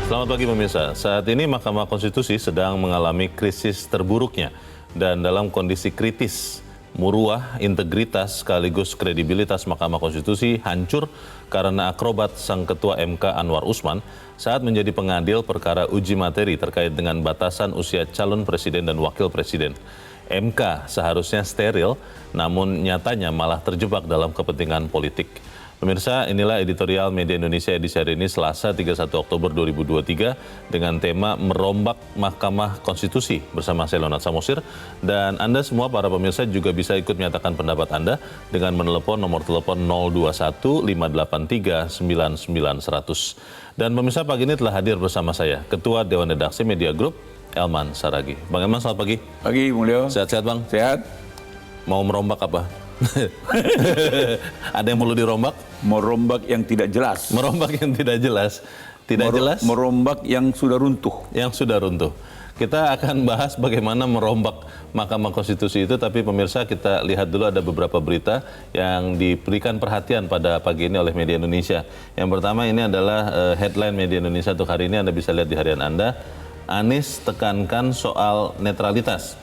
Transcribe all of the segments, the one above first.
Selamat pagi pemirsa. Saat ini Mahkamah Konstitusi sedang mengalami krisis terburuknya dan dalam kondisi kritis. Muruah, integritas sekaligus kredibilitas Mahkamah Konstitusi hancur karena akrobat sang Ketua MK Anwar Usman saat menjadi pengadil perkara uji materi terkait dengan batasan usia calon presiden dan wakil presiden. MK seharusnya steril, namun nyatanya malah terjebak dalam kepentingan politik. Pemirsa, inilah editorial Media Indonesia edisi hari ini Selasa 31 Oktober 2023 dengan tema Merombak Mahkamah Konstitusi bersama saya Leonard Samosir. Dan Anda semua para pemirsa juga bisa ikut menyatakan pendapat Anda dengan menelepon nomor telepon 021 583 99 100. Dan pemirsa, pagi ini telah hadir bersama saya Ketua Dewan Redaksi Media Group Elman Saragih. Bang Elman, selamat pagi. Pagi, Mulyo. Sehat-sehat Bang? Sehat. Mau merombak apa? Ada yang perlu dirombak? Merombak yang tidak jelas. Merombak yang tidak jelas. Tidak jelas? Merombak yang sudah runtuh. Yang sudah runtuh. Kita akan bahas bagaimana merombak Mahkamah Konstitusi itu, tapi pemirsa kita lihat dulu ada beberapa berita yang diberikan perhatian pada pagi ini oleh Media Indonesia. Yang pertama ini adalah headline Media Indonesia untuk hari ini, Anda bisa lihat di harian Anda. Anies tekankan soal netralitas.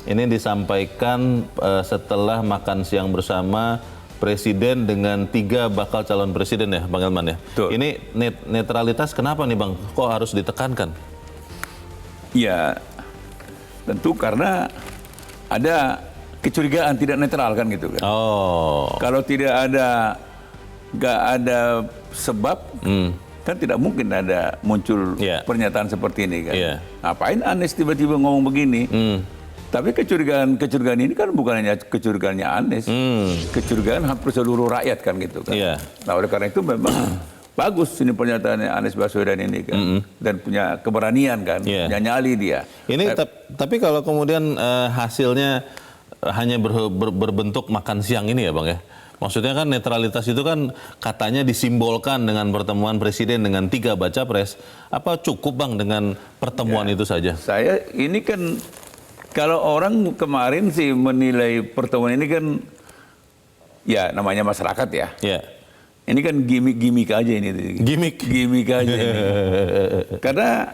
Ini disampaikan setelah makan siang bersama Presiden dengan 3 bakal calon presiden ya, Bang Elman ya. Betul. Ini netralitas kenapa nih Bang? Kok harus ditekankan? Ya, tentu karena ada kecurigaan tidak netral kan gitu kan. Oh. Kalau nggak ada sebab, kan tidak mungkin ada muncul pernyataan seperti ini kan. Ngapain Anies tiba-tiba ngomong begini? Tapi kecurigaan ini kan bukan hanya kecurigaannya Anies, kecurigaan hampir seluruh rakyat kan gitu kan. Nah oleh karena itu memang bagus ini pernyataannya Anies Baswedan ini kan, dan punya keberanian kan, punya nyali dia. Ini tapi kalau kemudian hasilnya hanya berbentuk makan siang ini ya Bang ya. Maksudnya kan netralitas itu kan katanya disimbolkan dengan pertemuan presiden dengan 3 baca pres. Apa cukup Bang dengan pertemuan itu saja? Saya ini kan, kalau orang kemarin sih menilai pertemuan ini kan, ya namanya masyarakat ya. Ini kan gimmick aja ini. Gimmick aja ini. Karena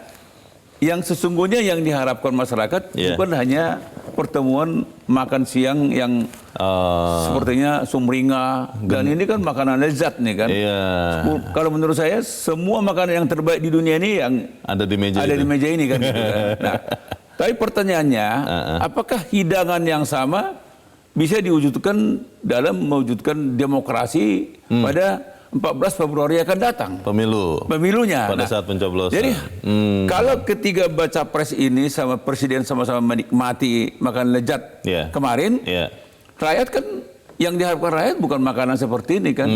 yang sesungguhnya yang diharapkan masyarakat bukan hanya pertemuan makan siang yang sepertinya sumringah. Dan ini kan makanan lezat nih kan. Kalau menurut saya semua makanan yang terbaik di dunia ini yang ada di meja ini kan. Gitu kan. Nah, tapi pertanyaannya, apakah hidangan yang sama bisa diwujudkan dalam mewujudkan demokrasi pada 14 Februari akan datang? Pemilunya. Pada saat pencoblosan. Jadi, kalau ketiga baca pres ini sama presiden sama-sama menikmati makan lezat kemarin, rakyat kan, yang diharapkan rakyat bukan makanan seperti ini kan.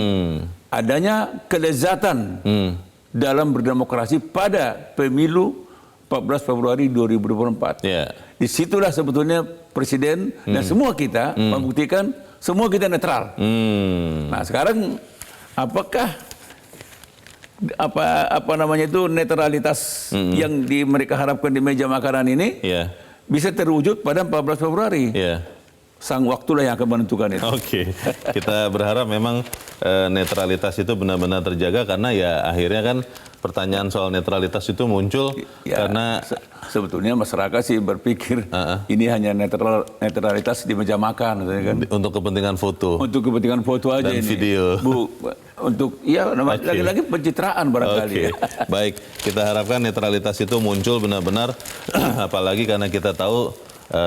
Adanya kelezatan dalam berdemokrasi pada pemilu 14 Februari 2024. Disitulah sebetulnya Presiden dan semua kita membuktikan semua kita netral. Nah sekarang apakah apa namanya itu netralitas yang mereka harapkan di meja makanan ini bisa terwujud pada 14 Februari? Sang waktulah yang akan menentukan itu. Kita berharap memang netralitas itu benar-benar terjaga, karena ya akhirnya kan pertanyaan soal netralitas itu muncul karena sebetulnya masyarakat sih berpikir ini hanya netralitas di meja makan kan? Untuk kepentingan foto. Untuk kepentingan foto aja dan ini. video. Untuk lagi-lagi pencitraan barangkali. Baik, kita harapkan netralitas itu muncul benar-benar apalagi karena kita tahu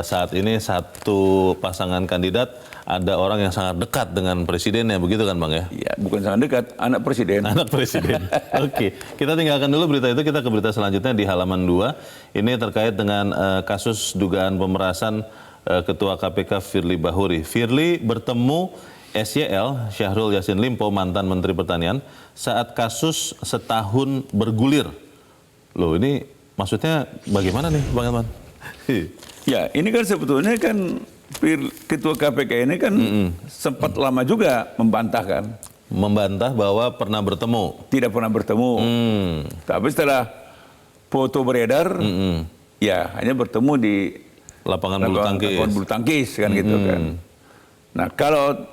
saat ini satu pasangan kandidat ada orang yang sangat dekat dengan presidennya, begitu kan Bang ya? Iya, bukan sangat dekat, anak presiden. Anak presiden. Kita tinggalkan dulu berita itu, kita ke berita selanjutnya di halaman 2. Ini terkait dengan kasus dugaan pemerasan Ketua KPK Firly Bahuri. Firly bertemu SYL, Syahrul Yassin Limpo, mantan Menteri Pertanian, saat kasus setahun bergulir. Loh, ini maksudnya bagaimana nih Bang Elman? Ya, ini kan sebetulnya kan Ketua KPK ini kan sempat lama juga membantah kan. Membantah bahwa pernah bertemu. Tidak pernah bertemu. Tapi setelah foto beredar, ya hanya bertemu di lapangan bulu tangkis kan gitu kan. Nah kalau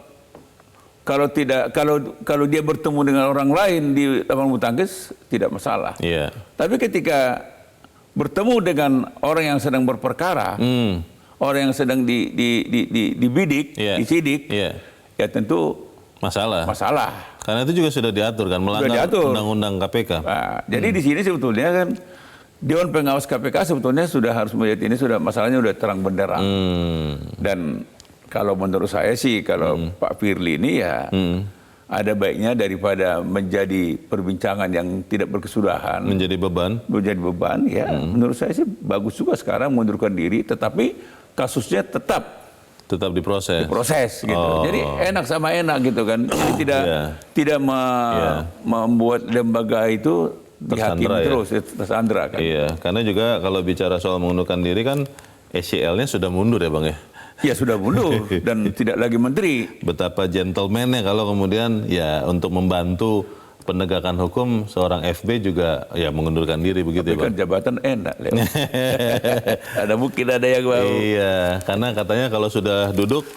kalau dia bertemu dengan orang lain di lapangan bulu tangkis tidak masalah. Iya. Tapi ketika bertemu dengan orang yang sedang berperkara, orang yang sedang dibidik, disidik, ya tentu masalah. Karena itu juga sudah diatur kan, melanggar undang-undang KPK. Nah, jadi di sini sebetulnya kan Dewan Pengawas KPK sebetulnya sudah harus melihat ini, sudah masalahnya sudah terang benderang. Dan kalau menurut saya sih, kalau Pak Firly ini ya ada baiknya daripada menjadi perbincangan yang tidak berkesudahan. Menjadi beban ya. Menurut saya sih bagus juga sekarang mengundurkan diri, tetapi kasusnya tetap diproses gitu. Jadi enak sama enak gitu kan. Jadi tidak membuat lembaga itu dihakimi terus, tersandra kan. Iya, karena juga kalau bicara soal mengundurkan diri kan SCL-nya sudah mundur ya Bang ya. Ya sudah mundur dan tidak lagi menteri. Betapa gentleman-nya kalau kemudian ya untuk membantu penegakan hukum seorang FB juga ya mengundurkan diri begitu. Tapi ya Bang. Kan jabatan enak. Mungkin ada yang mau. Iya, karena katanya kalau sudah duduk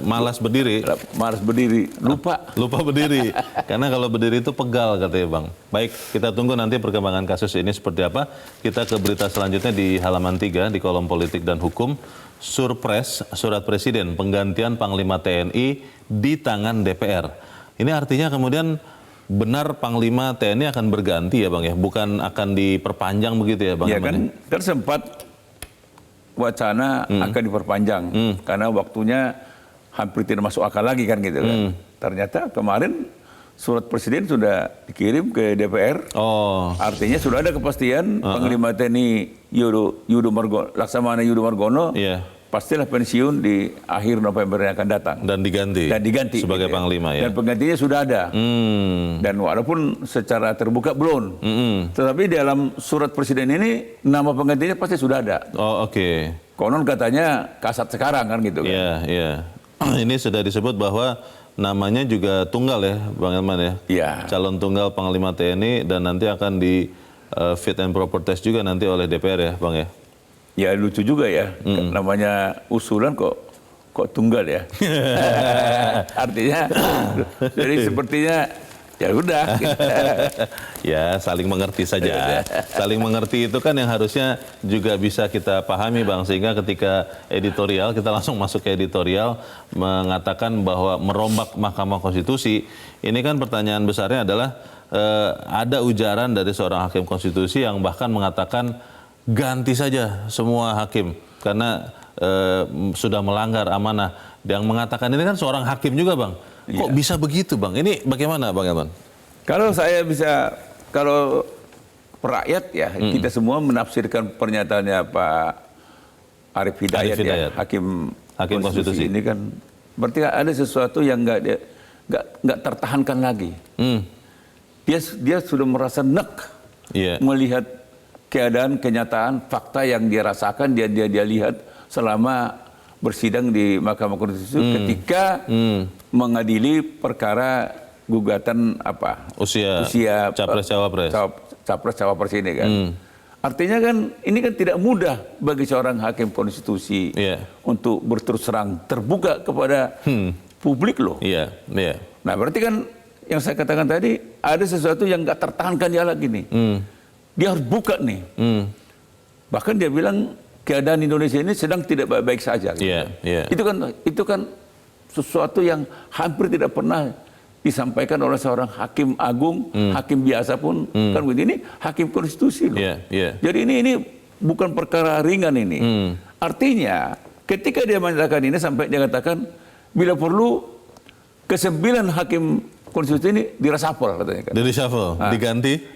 malas berdiri. Lupa berdiri. Karena kalau berdiri itu pegal katanya Bang. Baik, kita tunggu nanti perkembangan kasus ini seperti apa. Kita ke berita selanjutnya di halaman 3 di kolom politik dan hukum. Surpres surat presiden penggantian Panglima TNI di tangan DPR. Ini artinya kemudian benar Panglima TNI akan berganti ya Bang ya, bukan akan diperpanjang begitu ya Bang? Ya kan sempat wacana akan diperpanjang karena waktunya hampir tidak masuk akal lagi kan gitu kan. Ternyata kemarin surat presiden sudah dikirim ke DPR. Artinya sudah ada kepastian Panglima TNI Laksamana Yudo Margono pastilah pensiun di akhir November yang akan datang. Dan diganti sebagai Panglima ya. Dan penggantinya sudah ada. Dan walaupun secara terbuka belum. Tetapi dalam surat presiden ini nama penggantinya pasti sudah ada. Konon katanya Kasat sekarang kan gitu kan. Iya. Ini sudah disebut bahwa namanya juga tunggal ya Bang Elman ya. Iya. Calon tunggal Panglima TNI dan nanti akan di fit and proper test juga nanti oleh DPR ya Bang ya. Ya lucu juga ya, namanya usulan kok tunggal ya. Artinya, jadi sepertinya ya udah. Ya saling mengerti saja. Saling mengerti itu kan yang harusnya juga bisa kita pahami Bang, sehingga ketika editorial kita langsung masuk ke editorial mengatakan bahwa merombak Mahkamah Konstitusi. Ini kan pertanyaan besarnya adalah ada ujaran dari seorang hakim konstitusi yang bahkan mengatakan ganti saja semua hakim karena sudah melanggar amanah. Yang mengatakan ini kan seorang hakim juga Bang. Kok bisa begitu Bang? Ini bagaimana Bang Elman? Kalau rakyat ya, kita semua menafsirkan pernyataannya Pak Arief Hidayat. Ya, hakim konstitusi ini kan berarti ada sesuatu yang nggak tertahankan lagi. Dia sudah merasa nek melihat keadaan, kenyataan, fakta yang dia rasakan, dia lihat selama bersidang di Mahkamah Konstitusi ketika mengadili perkara gugatan usia capres cawapres ini kan. Artinya kan ini kan tidak mudah bagi seorang hakim konstitusi untuk berterus terang terbuka kepada publik loh. Nah berarti kan yang saya katakan tadi ada sesuatu yang nggak tertahankan dia lagi nih. Dia harus buka nih. Bahkan dia bilang keadaan Indonesia ini sedang tidak baik-baik saja. Gitu. Itu kan sesuatu yang hampir tidak pernah disampaikan oleh seorang hakim agung, hakim biasa pun kan begini, hakim konstitusi loh. Jadi ini bukan perkara ringan ini. Artinya ketika dia menyatakan ini sampai dia katakan bila perlu ke-9 hakim konstitusi ini diresapel katanya kan. Diresapel,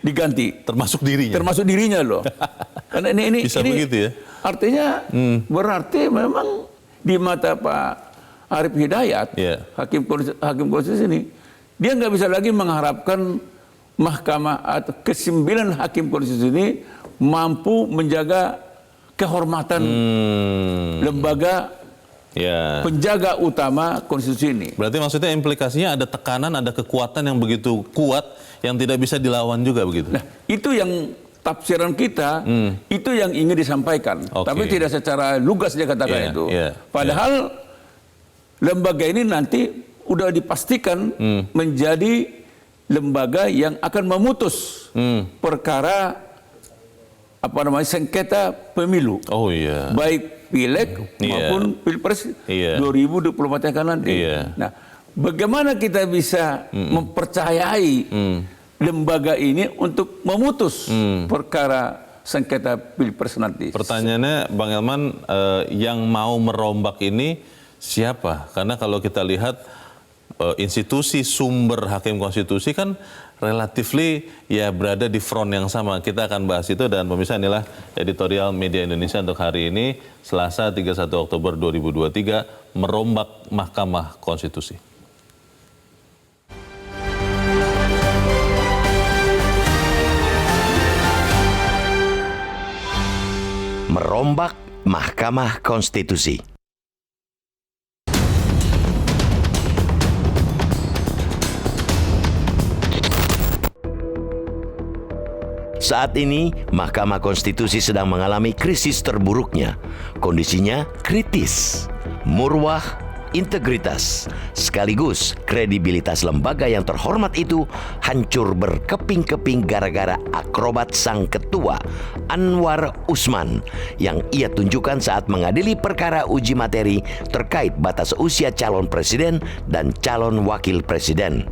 diganti. Termasuk dirinya loh. Karena ini bisa begitu ya. Artinya berarti memang di mata Pak Arief Hidayat, hakim konstitusi ini, dia nggak bisa lagi mengharapkan mahkamah atau ke-9 hakim konstitusi ini mampu menjaga kehormatan lembaga penjaga utama konstitusi ini. Berarti maksudnya implikasinya ada tekanan, ada kekuatan yang begitu kuat yang tidak bisa dilawan juga begitu. Nah, itu yang tafsiran kita, itu yang ingin disampaikan. Tapi tidak secara lugas dia katakan itu. Padahal lembaga ini nanti udah dipastikan menjadi lembaga yang akan memutus perkara sengketa pemilu. Oh iya. Baik pileg maupun pilpres 2024 yang akan nanti. Nah, bagaimana kita bisa mempercayai lembaga ini untuk memutus perkara sengketa pilpres nanti? Pertanyaannya, Bang Elman, yang mau merombak ini siapa? Karena kalau kita lihat institusi sumber hakim konstitusi kan relatifly ya berada di front yang sama. Kita akan bahas itu, dan pemirsa, inilah editorial Media Indonesia untuk hari ini, Selasa 31 Oktober 2023, merombak Mahkamah Konstitusi. Merombak Mahkamah Konstitusi. Saat ini, Mahkamah Konstitusi sedang mengalami krisis terburuknya. Kondisinya kritis, marwah, integritas, sekaligus kredibilitas lembaga yang terhormat itu hancur berkeping-keping gara-gara akrobat sang ketua, Anwar Usman, yang ia tunjukkan saat mengadili perkara uji materi terkait batas usia calon presiden dan calon wakil presiden.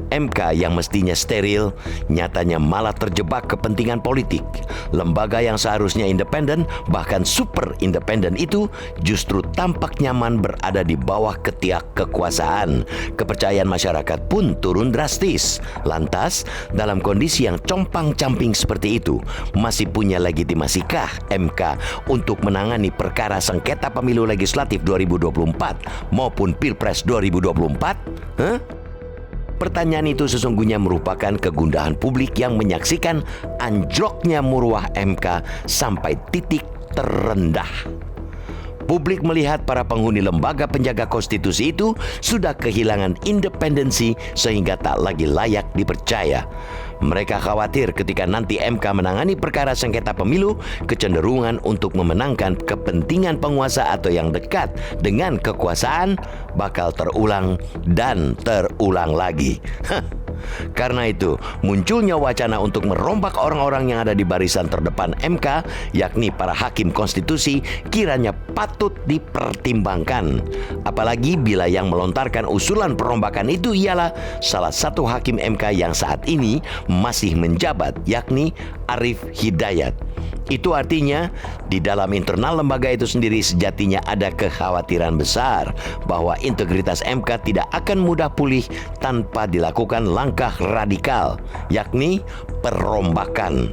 MK yang mestinya steril, nyatanya malah terjebak kepentingan politik. Lembaga yang seharusnya independen, bahkan super independen itu justru tampak nyaman berada di bawah ketiak kekuasaan. Kepercayaan masyarakat pun turun drastis. Lantas, dalam kondisi yang compang-camping seperti itu, masih punya legitimasikah MK untuk menangani perkara sengketa pemilu legislatif 2024 maupun Pilpres 2024? Pertanyaan itu sesungguhnya merupakan kegundahan publik yang menyaksikan anjloknya marwah MK sampai titik terendah. Publik melihat para penghuni lembaga penjaga konstitusi itu sudah kehilangan independensi sehingga tak lagi layak dipercaya. Mereka khawatir ketika nanti MK menangani perkara sengketa pemilu, kecenderungan untuk memenangkan kepentingan penguasa atau yang dekat dengan kekuasaan bakal terulang dan terulang lagi. Karena itu, munculnya wacana untuk merombak orang-orang yang ada di barisan terdepan MK, yakni para hakim konstitusi, kiranya patut dipertimbangkan. Apalagi bila yang melontarkan usulan perombakan itu ialah salah satu hakim MK yang saat ini masih menjabat, yakni Arief Hidayat. Itu artinya di dalam internal lembaga itu sendiri sejatinya ada kekhawatiran besar bahwa integritas MK tidak akan mudah pulih tanpa dilakukan langkah radikal, yakni perombakan.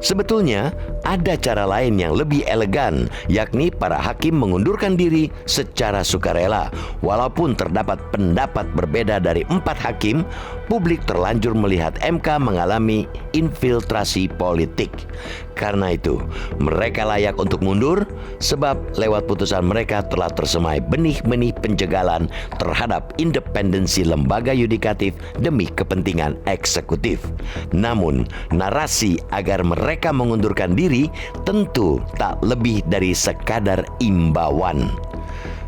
Sebetulnya ada cara lain yang lebih elegan, yakni para hakim mengundurkan diri secara sukarela. Walaupun terdapat pendapat berbeda dari 4 hakim, publik terlanjur melihat MK mengalami infiltrasi politik. Karena itu, mereka layak untuk mundur sebab lewat putusan mereka telah tersemai benih-benih penjagalan terhadap independensi lembaga yudikatif demi kepentingan eksekutif. Namun, narasi agar mereka mengundurkan diri tentu tak lebih dari sekadar imbauan.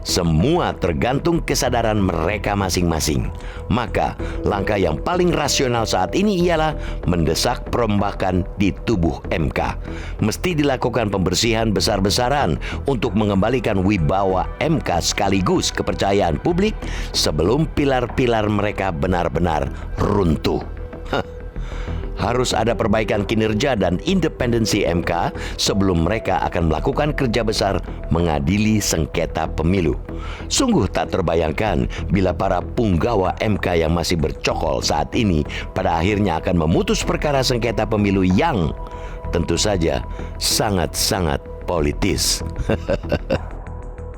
Semua tergantung kesadaran mereka masing-masing. Maka, langkah yang paling rasional saat ini ialah mendesak perombakan di tubuh MK. Mesti dilakukan pembersihan besar-besaran untuk mengembalikan wibawa MK sekaligus kepercayaan publik sebelum pilar-pilar mereka benar-benar runtuh. Harus ada perbaikan kinerja dan independensi MK sebelum mereka akan melakukan kerja besar mengadili sengketa pemilu. Sungguh tak terbayangkan bila para punggawa MK yang masih bercokol saat ini pada akhirnya akan memutus perkara sengketa pemilu yang tentu saja sangat-sangat politis.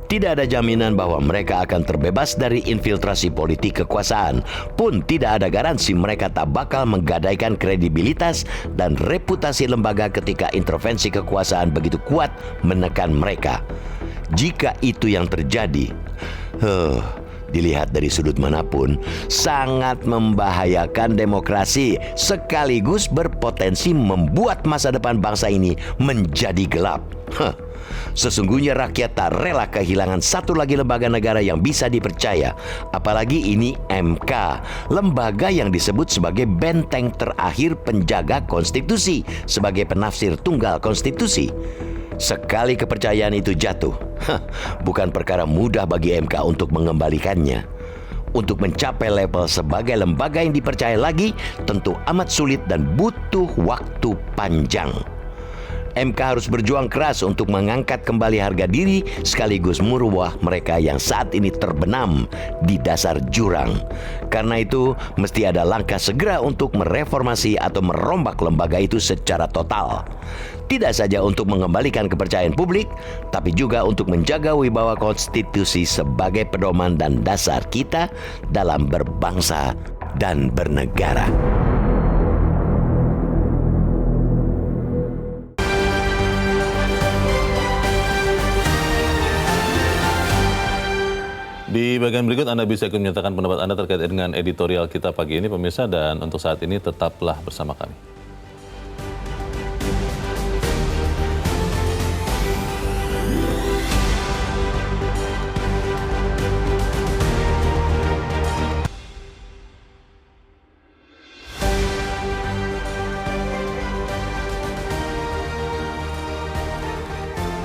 Tidak ada jaminan bahwa mereka akan terbebas dari infiltrasi politik kekuasaan. Pun tidak ada garansi mereka tak bakal menggadaikan kredibilitas dan reputasi lembaga ketika intervensi kekuasaan begitu kuat menekan mereka. Jika itu yang terjadi, dilihat dari sudut manapun, sangat membahayakan demokrasi sekaligus berpotensi membuat masa depan bangsa ini menjadi gelap. Sesungguhnya rakyat tak rela kehilangan satu lagi lembaga negara yang bisa dipercaya. Apalagi ini MK, lembaga yang disebut sebagai benteng terakhir penjaga konstitusi, sebagai penafsir tunggal konstitusi. Sekali kepercayaan itu jatuh, bukan perkara mudah bagi MK untuk mengembalikannya. Untuk mencapai level sebagai lembaga yang dipercaya lagi tentu amat sulit dan butuh waktu panjang. MK harus berjuang keras untuk mengangkat kembali harga diri sekaligus marwah mereka yang saat ini terbenam di dasar jurang. Karena itu, mesti ada langkah segera untuk mereformasi atau merombak lembaga itu secara total. Tidak saja untuk mengembalikan kepercayaan publik, tapi juga untuk menjaga wibawa konstitusi sebagai pedoman dan dasar kita dalam berbangsa dan bernegara. Di bagian berikut Anda bisa ikut menyatakan pendapat Anda terkait dengan editorial kita pagi ini, pemirsa, dan untuk saat ini tetaplah bersama kami.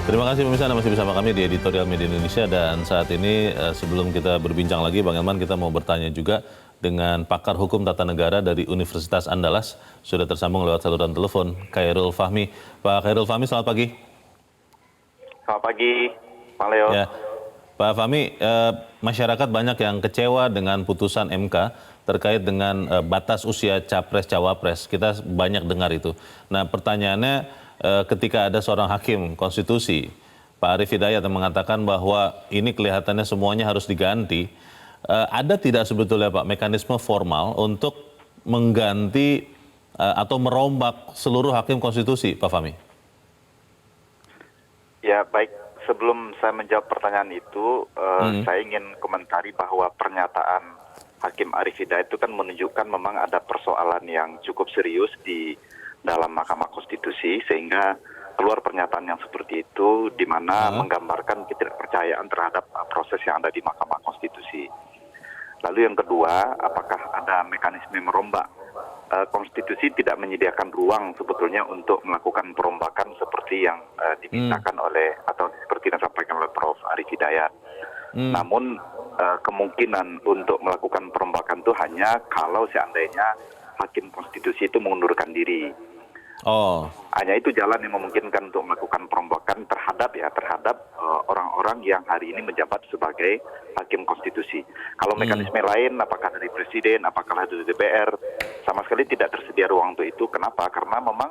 Terima kasih pemirsa, Anda masih bersama kami di Editorial Media Indonesia, dan saat ini sebelum kita berbincang lagi Bang Elman, kita mau bertanya juga dengan pakar hukum tata negara dari Universitas Andalas. Sudah tersambung lewat saluran telepon, Khairul Fahmi. Pak Khairul Fahmi, selamat pagi. Selamat pagi, Pak Leo. Ya. Pak Fahmi, masyarakat banyak yang kecewa dengan putusan MK terkait dengan batas usia capres-cawapres. Kita banyak dengar itu. Nah, pertanyaannya, ketika ada seorang hakim konstitusi, Pak Arief Hidayat, yang mengatakan bahwa ini kelihatannya semuanya harus diganti, ada tidak sebetulnya Pak mekanisme formal untuk mengganti atau merombak seluruh hakim konstitusi, Pak Fahmi? Ya, baik. Sebelum saya menjawab pertanyaan itu, saya ingin komentari bahwa pernyataan Hakim Arief Hidayat itu kan menunjukkan memang ada persoalan yang cukup serius di dalam Mahkamah Konstitusi, sehingga keluar pernyataan yang seperti itu, di mana menggambarkan ketidakpercayaan terhadap proses yang ada di Mahkamah Konstitusi. Lalu yang kedua, apakah ada mekanisme merombak? Konstitusi tidak menyediakan ruang sebetulnya untuk melakukan perombakan seperti yang dimintakan oleh, atau seperti yang disampaikan oleh Prof. Arief Hidayat. Namun kemungkinan untuk melakukan perombakan itu hanya kalau seandainya Hakim Konstitusi itu mengundurkan diri. Hanya itu jalan yang memungkinkan untuk melakukan perombakan terhadap orang-orang yang hari ini menjabat sebagai Hakim Konstitusi. Kalau mekanisme lain, apakah dari Presiden, apakah dari DPR, sama sekali tidak tersedia ruang untuk itu. Kenapa? Karena memang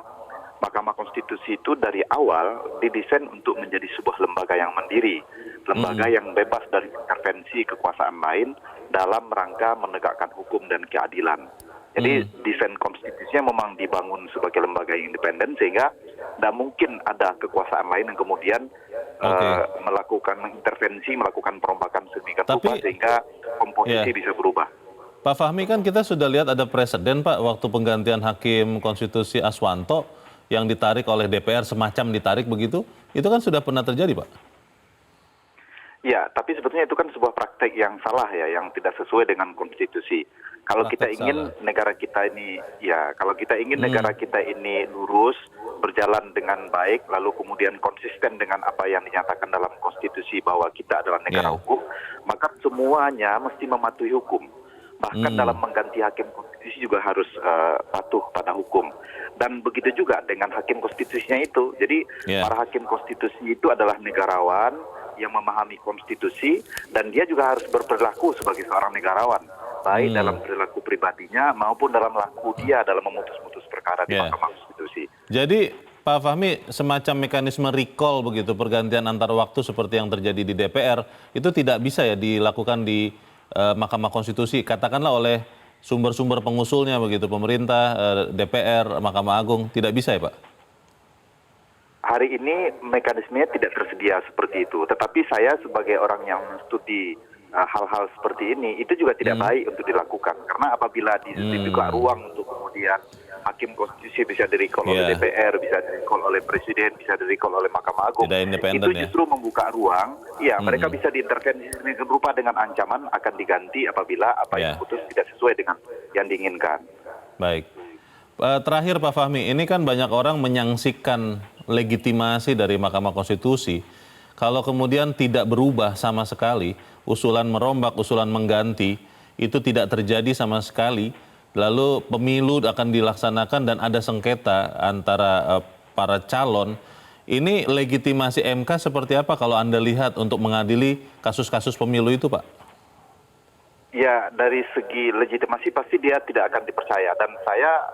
Mahkamah Konstitusi itu dari awal didesain untuk menjadi sebuah lembaga yang mandiri, lembaga yang bebas dari intervensi kekuasaan lain dalam rangka menegakkan hukum dan keadilan. Jadi desain konstitusinya memang dibangun sebagai lembaga yang independen, sehingga tidak mungkin ada kekuasaan lain yang kemudian melakukan intervensi, melakukan perombakan sedemikian rupa sehingga komposisi bisa berubah. Pak Fahmi, kan kita sudah lihat ada presiden Pak, waktu penggantian Hakim Konstitusi Aswanto yang ditarik oleh DPR, semacam ditarik begitu, itu kan sudah pernah terjadi Pak? Ya, tapi sebetulnya itu kan sebuah praktek yang salah ya, yang tidak sesuai dengan konstitusi. Kalau kita ingin negara kita ini, kalau kita ingin negara kita ini lurus, berjalan dengan baik, lalu kemudian konsisten dengan apa yang dinyatakan dalam konstitusi bahwa kita adalah negara hukum, maka semuanya mesti mematuhi hukum. Bahkan dalam mengganti hakim konstitusi juga harus patuh pada hukum. Dan begitu juga dengan hakim konstitusinya itu. Jadi para hakim konstitusi itu adalah negarawan yang memahami konstitusi, dan dia juga harus berperilaku sebagai seorang negarawan, baik dalam perilaku pribadinya maupun dalam laku dia dalam memutus-mutus perkara di Mahkamah Konstitusi. Jadi Pak Fahmi, semacam mekanisme recall begitu, pergantian antar waktu seperti yang terjadi di DPR, itu tidak bisa ya dilakukan di Mahkamah Konstitusi, katakanlah oleh sumber-sumber pengusulnya begitu, pemerintah, DPR, Mahkamah Agung, tidak bisa ya Pak? Hari ini mekanismenya tidak tersedia seperti itu, tetapi saya sebagai orang yang studi hal-hal seperti ini, itu juga tidak baik untuk dilakukan. Karena apabila dibuka ruang untuk kemudian hakim konstitusi bisa di-recall oleh DPR, bisa di-recall oleh Presiden, bisa di-recall oleh Mahkamah Agung. Tidak independen, itu justru membuka ruang, mereka bisa diintervensi berupa dengan ancaman akan diganti apabila apa yang diputus tidak sesuai dengan yang diinginkan. Baik. Terakhir Pak Fahmi, ini kan banyak orang menyaksikan legitimasi dari Mahkamah Konstitusi. Kalau kemudian tidak berubah sama sekali, usulan merombak, usulan mengganti, itu tidak terjadi sama sekali, lalu pemilu akan dilaksanakan dan ada sengketa antara para calon, ini legitimasi MK seperti apa kalau Anda lihat untuk mengadili kasus-kasus pemilu itu, Pak? Ya, dari segi legitimasi pasti dia tidak akan dipercaya. Dan saya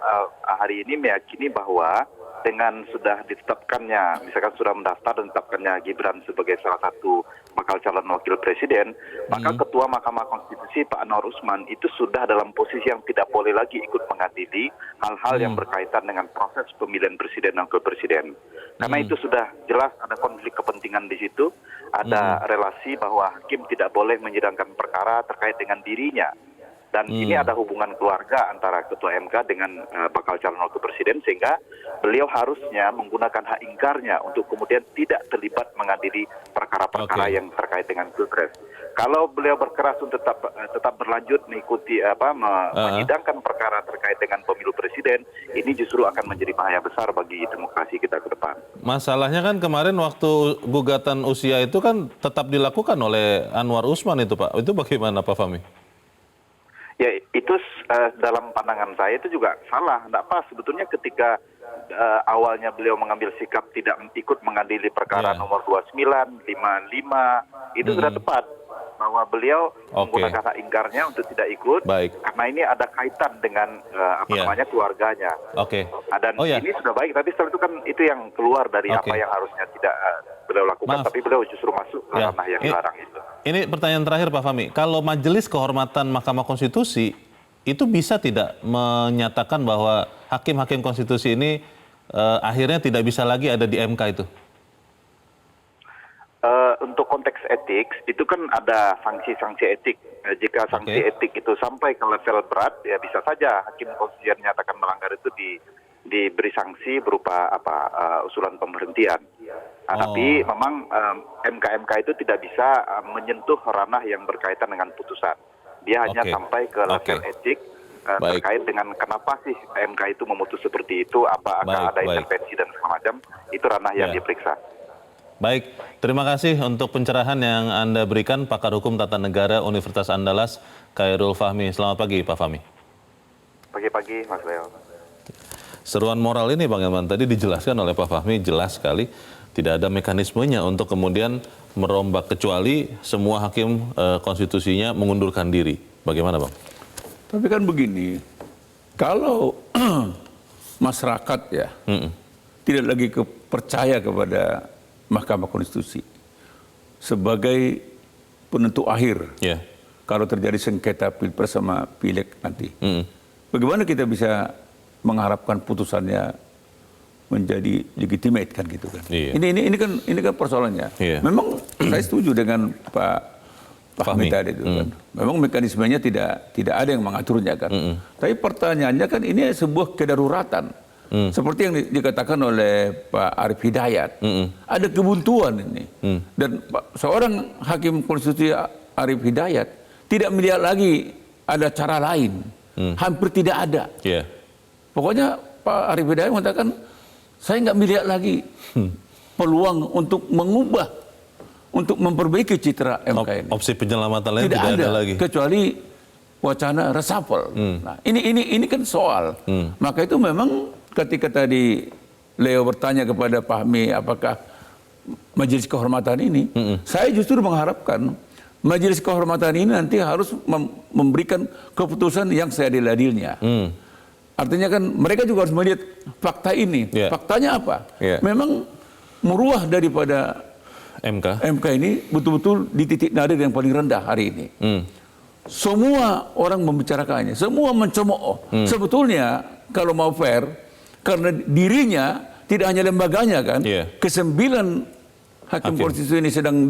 hari ini meyakini bahwa dengan sudah ditetapkannya, misalkan sudah mendaftar dan ditetapkannya Gibran sebagai salah satu bakal calon wakil presiden, maka Ketua Mahkamah Konstitusi Pak Anwar Usman itu sudah dalam posisi yang tidak boleh lagi ikut mengadili hal-hal yang berkaitan dengan proses pemilihan presiden dan wakil presiden. Karena itu sudah jelas ada konflik kepentingan di situ, ada relasi bahwa hakim tidak boleh menyidangkan perkara terkait dengan dirinya. Dan ini ada hubungan keluarga antara Ketua MK dengan bakal calon wakil presiden, sehingga beliau harusnya menggunakan hak ingkarnya untuk kemudian tidak terlibat mengadili perkara-perkara yang terkait dengan pilpres. Kalau beliau berkeras untuk tetap berlanjut mengikuti menyidangkan perkara terkait dengan pemilu presiden, ini justru akan menjadi bahaya besar bagi demokrasi kita ke depan. Masalahnya kan kemarin waktu gugatan usia itu kan tetap dilakukan oleh Anwar Usman itu, Pak. Itu bagaimana, Pak Fahmi? Ya, itu dalam pandangan saya itu juga salah. Tidak pas sebetulnya ketika awalnya beliau mengambil sikap tidak ikut mengadili perkara nomor 29, 55, itu sudah tepat. Bahwa beliau menggunakan hak ingkarnya untuk tidak ikut. Karena ini ada kaitan dengan keluarganya. Dan ini sudah baik, tapi setelah itu kan itu yang keluar dari apa yang harusnya tidak beliau lakukan. Tapi beliau justru masuk ke ranah yang dilarang itu. Ini pertanyaan terakhir Pak Fahmi, kalau Majelis Kehormatan Mahkamah Konstitusi itu bisa tidak menyatakan bahwa hakim-hakim konstitusi ini akhirnya tidak bisa lagi ada di MK itu? Untuk konteks etik, itu kan ada sanksi-sanksi etik. Jika sanksi etik itu sampai ke level berat, ya bisa saja hakim konstitusi yang menyatakan melanggar itu diberi sanksi berupa usulan pemberhentian. Tapi memang MK-MK itu tidak bisa menyentuh ranah yang berkaitan dengan putusan. Dia hanya sampai ke level etik terkait dengan kenapa sih MK itu memutus seperti itu, apakah ada intervensi dan segala macam, itu ranah yang diperiksa. Baik, terima kasih untuk pencerahan yang Anda berikan, Pakar Hukum Tata Negara Universitas Andalas, Khairul Fahmi. Selamat pagi, Pak Fahmi. Pagi-pagi, Mas Leo. Seruan moral ini, Bang Elman, tadi dijelaskan oleh Pak Fahmi, jelas sekali. Tidak ada mekanismenya untuk kemudian merombak, kecuali semua hakim konstitusinya mengundurkan diri. Bagaimana, Bang? Tapi kan begini, kalau masyarakat tidak lagi percaya kepada Mahkamah Konstitusi sebagai penentu akhir kalau terjadi sengketa pilpres sama pileg nanti, bagaimana kita bisa mengharapkan putusannya menjadi legitimate kan gitu kan? Ini kan persoalannya. Memang saya setuju dengan Pak Fahmi tadi itu kan. Memang mekanismenya tidak ada yang mengaturnya kan. Tapi pertanyaannya kan ini sebuah kedaruratan. Seperti yang dikatakan oleh Pak Arief Hidayat. Ada kebuntuan ini. Dan seorang hakim konstitusi Arief Hidayat tidak melihat lagi ada cara lain. Hampir tidak ada. Pokoknya Pak Arief Hidayat mengatakan, saya nggak melihat lagi peluang untuk mengubah, untuk memperbaiki citra MK ini. Opsi penyelamatan lain tidak ada lagi. Kecuali wacana reshuffle. Nah, ini kan soal. Maka itu memang ketika tadi Leo bertanya kepada Pak Fahmi apakah Majelis Kehormatan ini, saya justru mengharapkan Majelis Kehormatan ini nanti harus memberikan keputusan yang seadil-adilnya. Artinya kan mereka juga harus melihat fakta ini. Faktanya apa? Memang muruah daripada MK ini betul-betul di titik nadir yang paling rendah hari ini. Semua orang membicarakannya, semua mencemooh. Sebetulnya kalau mau fair, karena dirinya tidak hanya lembaganya kan, ke-9 hakim konstitusi ini sedang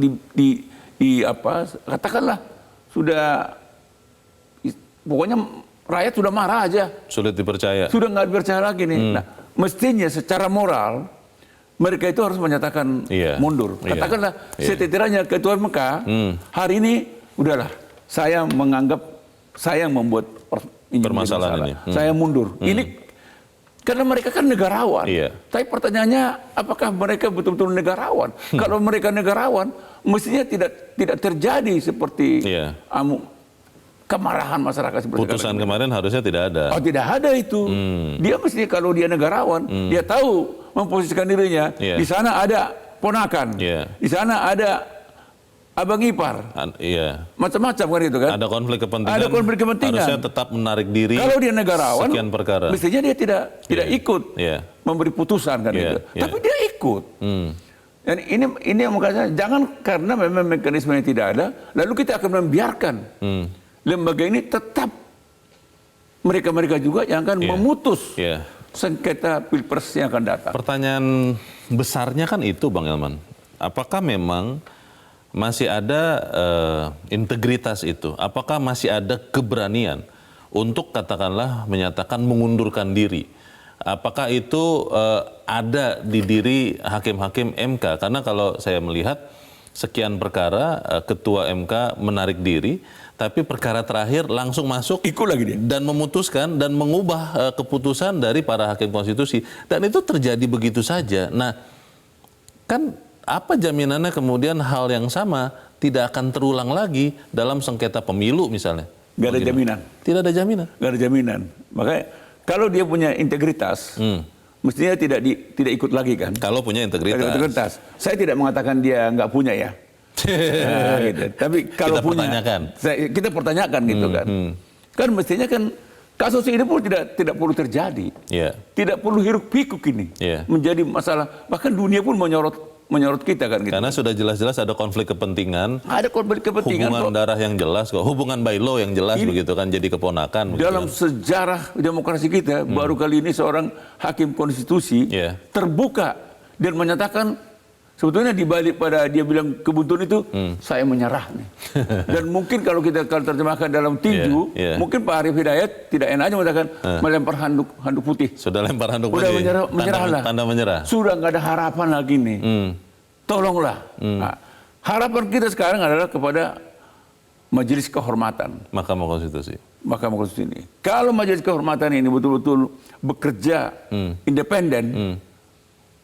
katakanlah sudah pokoknya rakyat sudah marah aja. Sulit dipercaya. Sudah nggak dipercaya lagi nih. Nah, mestinya secara moral mereka itu harus menyatakan mundur. Katakanlah setidaknya Ketua MK hari ini udahlah, saya menganggap saya yang membuat permasalahan ini. Saya mundur. Ini karena mereka kan negarawan. Tapi pertanyaannya, apakah mereka betul-betul negarawan? Kalau mereka negarawan, mestinya tidak terjadi seperti kemarahan masyarakat seperti putusan kemarin harusnya tidak ada. Oh, tidak ada itu. Dia mesti, kalau dia negarawan, dia tahu memposisikan dirinya. Di sana ada ponakan, di sana ada abang ipar, macam-macam kan itu kan. Ada konflik kepentingan. Ada konflik kepentingan. Harusnya tetap menarik diri. Kalau dia negarawan, sekian perkara. mestinya dia tidak ikut memberi putusan kan itu. Tapi dia ikut. Dan ini yang makanya jangan karena memang mekanismenya tidak ada, lalu kita akan membiarkan lembaga ini tetap mereka juga yang akan memutus sengketa pilpres yang akan datang. Pertanyaan besarnya kan itu, Bang Elman. Apakah memang masih ada integritas itu? Apakah masih ada keberanian untuk katakanlah menyatakan mengundurkan diri? Apakah itu ada di diri hakim-hakim MK? Karena kalau saya melihat sekian perkara ketua MK menarik diri, tapi perkara terakhir langsung masuk ikut lagi dia dan memutuskan dan mengubah keputusan dari para hakim konstitusi, dan itu terjadi begitu saja. Nah, kan apa jaminannya kemudian hal yang sama tidak akan terulang lagi dalam sengketa pemilu misalnya? Gak ada jaminan. Tidak ada jaminan. Gak ada jaminan. Makanya kalau dia punya integritas, mestinya tidak ikut lagi kan? Kalau punya integritas. Saya tidak mengatakan dia nggak punya ya. Nah, gitu. Tapi kalau kita punya, kita pertanyakan gitu kan. Kan mestinya kan kasus ini pun tidak perlu terjadi. Tidak perlu hiruk pikuk ini menjadi masalah. Bahkan dunia pun menyorot kita kan gitu. Karena sudah jelas-jelas ada konflik kepentingan. Ada konflik kepentingan. Hubungan darah yang jelas kok. Hubungan by law yang jelas ini, begitu kan, jadi keponakan. Dalam sejarah demokrasi kita, baru kali ini seorang hakim konstitusi terbuka dan menyatakan sebetulnya dibalik pada dia bilang kebuntuan itu, saya menyerah nih. Dan mungkin kalau terjemahkan dalam tinju, mungkin Pak Arief Hidayat tidak enak aja mengatakan melempar handuk putih. Sudah lempar handuk putih. Sudah menyerahlah. Tanda menyerah. Sudah nggak ada harapan lagi nih. Tolonglah. Nah, harapan kita sekarang adalah kepada Majelis Kehormatan Mahkamah Konstitusi. Mahkamah Konstitusi ini. Kalau Majelis Kehormatan ini betul-betul bekerja independen,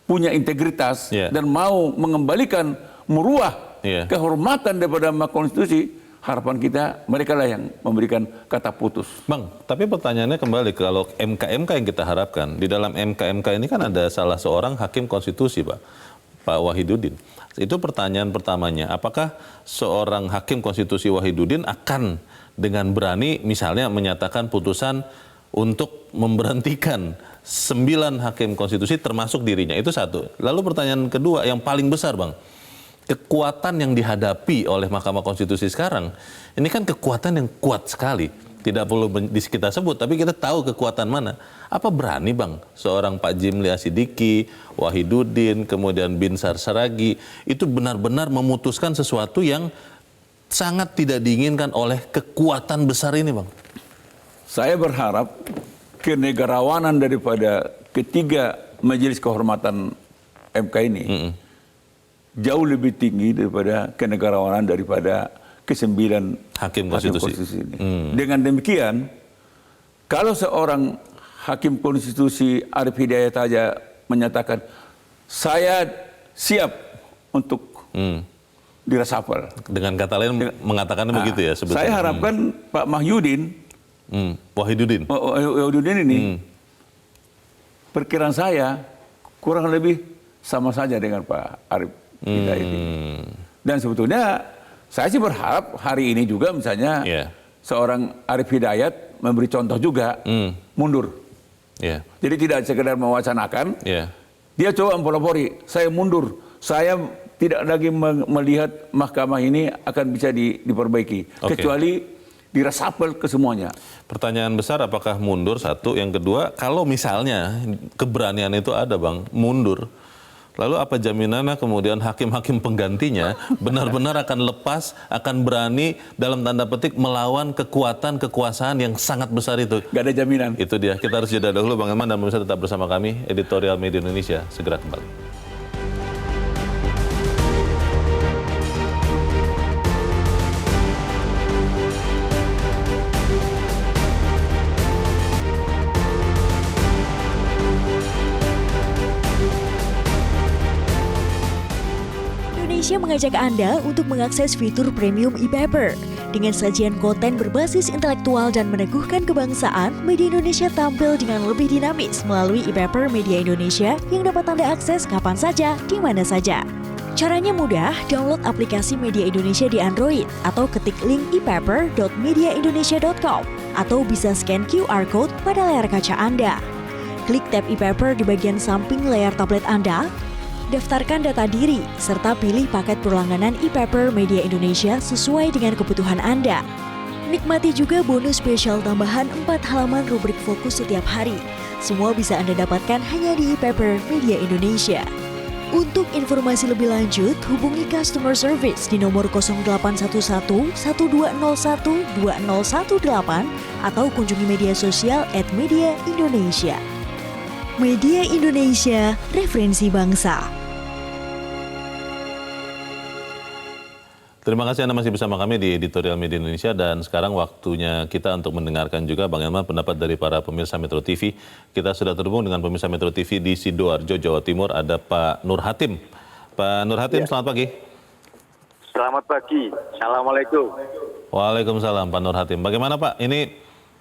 punya integritas dan mau mengembalikan muruah kehormatan daripada Mahkamah Konstitusi, harapan kita mereka lah yang memberikan kata putus. Bang, tapi pertanyaannya kembali kalau MK-MK yang kita harapkan, di dalam MK-MK ini kan ada salah seorang hakim konstitusi, Pak Wahidudin. Itu pertanyaan pertamanya, apakah seorang hakim konstitusi Wahidudin akan dengan berani misalnya menyatakan putusan untuk memberhentikan 9 hakim konstitusi termasuk dirinya? Itu satu. Lalu pertanyaan kedua yang paling besar, Bang, kekuatan yang dihadapi oleh Mahkamah Konstitusi sekarang ini kan kekuatan yang kuat sekali, tidak perlu kita sebut, tapi kita tahu kekuatan mana. Apa berani, Bang, seorang Pak Jimli Asidiki, Wahidudin, kemudian Binsar Saragi itu benar-benar memutuskan sesuatu yang sangat tidak diinginkan oleh kekuatan besar ini, Bang? Saya berharap kenegarawanan daripada ketiga Majelis Kehormatan MK ini jauh lebih tinggi daripada kenegarawanan daripada ke-9 hakim konstitusi ini. Dengan demikian, kalau seorang hakim konstitusi Arief Hidayat saja menyatakan saya siap untuk diresapel. Dengan kata lain mengatakannya begitu ya sebetulnya. Saya harapkan Pak Mahyudin Wahidudin ini perkiraan saya kurang lebih sama saja dengan Pak Arief Hidayat ini. Dan sebetulnya saya sih berharap hari ini juga misalnya seorang Arief Hidayat memberi contoh juga mundur. Jadi tidak sekedar mewacanakan, dia coba mempelopori, saya mundur, saya tidak lagi melihat mahkamah ini akan bisa diperbaiki, kecuali diresapel ke semuanya. Pertanyaan besar, apakah mundur? Satu. Yang kedua, kalau misalnya keberanian itu ada, Bang, mundur, Lalu apa jaminannya kemudian hakim-hakim penggantinya benar-benar akan lepas, akan berani dalam tanda petik melawan kekuatan kekuasaan yang sangat besar itu? Gak ada jaminan. Itu dia. Kita harus jeda dahulu. Bang Elman dan pemirsa tetap bersama kami. Editorial Media Indonesia segera kembali. Indonesia mengajak Anda untuk mengakses fitur premium e-paper. Dengan sajian konten berbasis intelektual dan meneguhkan kebangsaan, Media Indonesia tampil dengan lebih dinamis melalui e-paper Media Indonesia yang dapat Anda akses kapan saja, di mana saja. Caranya mudah, download aplikasi Media Indonesia di Android atau ketik link epaper.mediaindonesia.com atau bisa scan QR Code pada layar kaca Anda. Klik tab e-paper di bagian samping layar tablet Anda, daftarkan data diri, serta pilih paket berlangganan e-paper Media Indonesia sesuai dengan kebutuhan Anda. Nikmati juga bonus spesial tambahan 4 halaman rubrik fokus setiap hari. Semua bisa Anda dapatkan hanya di e-paper Media Indonesia. Untuk informasi lebih lanjut, hubungi customer service di nomor 0811 1201 2018 atau kunjungi media sosial @Media Indonesia. Media Indonesia, referensi bangsa. Terima kasih Anda masih bersama kami di Editorial Media Indonesia dan sekarang waktunya kita untuk mendengarkan juga Bang Elman pendapat dari para pemirsa Metro TV. Kita sudah terhubung dengan pemirsa Metro TV di Sidoarjo, Jawa Timur, ada Pak Nur Hatim. Pak Nur Hatim, selamat pagi. Selamat pagi, Assalamualaikum. Waalaikumsalam Pak Nur Hatim. Bagaimana Pak, ini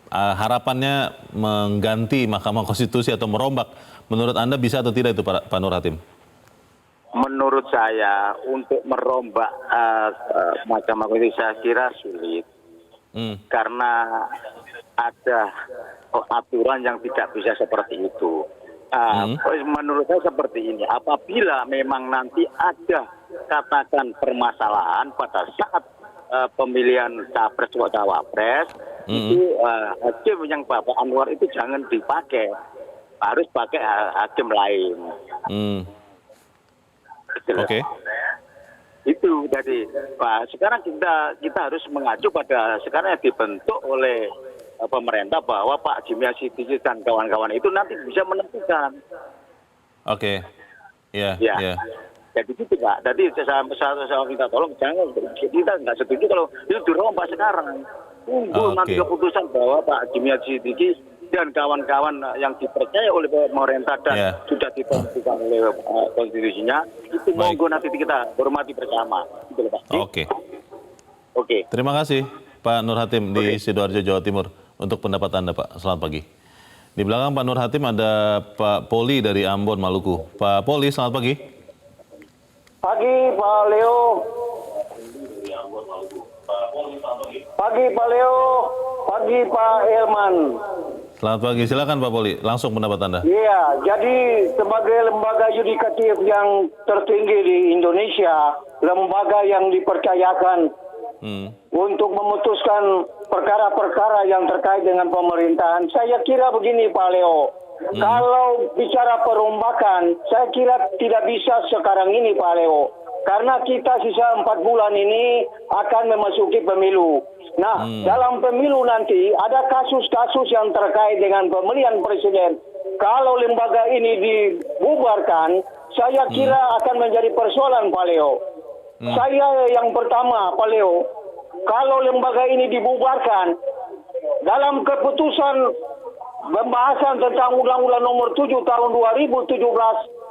harapannya mengganti Mahkamah Konstitusi atau merombak, menurut Anda bisa atau tidak itu Pak Nur Hatim? Menurut saya untuk merombak Mahkamah Konstitusi saya kira sulit. Karena ada aturan yang tidak bisa seperti itu. Menurut saya seperti ini, apabila memang nanti ada katakan permasalahan pada saat pemilihan capres atau cawapres, itu hakim yang Bapak Anwar itu jangan dipakai, harus pakai hakim lain. Oke. Itu jadi sekarang kita harus mengacu pada sekarang yang dibentuk oleh pemerintah bahwa Pak Jimmy Sidiki dan kawan-kawan itu nanti bisa menentukan. Oke. Ya. Jadi itu Pak. Jadi saya minta tolong jangan, kita nggak setuju kalau itu dirombak sekarang. Tunggu nanti keputusan bahwa Pak Jimmy Sidiki dan kawan-kawan yang dipercaya oleh pemerintah dan sudah ditentukan oleh konstitusinya, itu monggo nanti kita hormati bersama. Gitu, Pak. Oke. Terima kasih Pak Nur Hatim di Sidoarjo, Jawa Timur untuk pendapat Anda Pak. Selamat pagi. Di belakang Pak Nur Hatim ada Pak Poli dari Ambon, Maluku. Pak Poli, selamat pagi. Pagi Pak Leo. Pagi Pak Leo. Pagi Pak Elman. Selamat pagi, silakan Pak Poli, langsung pendapat Anda. Iya, jadi sebagai lembaga yudikatif yang tertinggi di Indonesia, lembaga yang dipercayakan untuk memutuskan perkara-perkara yang terkait dengan pemerintahan, saya kira begini Pak Leo, kalau bicara perombakan, saya kira tidak bisa sekarang ini Pak Leo, karena kita sisa 4 bulan ini akan memasuki pemilu. Nah, dalam pemilu nanti ada kasus-kasus yang terkait dengan pemilihan presiden. Kalau lembaga ini dibubarkan, saya kira akan menjadi persoalan, Pak Leo. Saya yang pertama, Pak Leo, kalau lembaga ini dibubarkan, dalam keputusan pembahasan tentang Undang-Undang Nomor 7 Tahun 2017,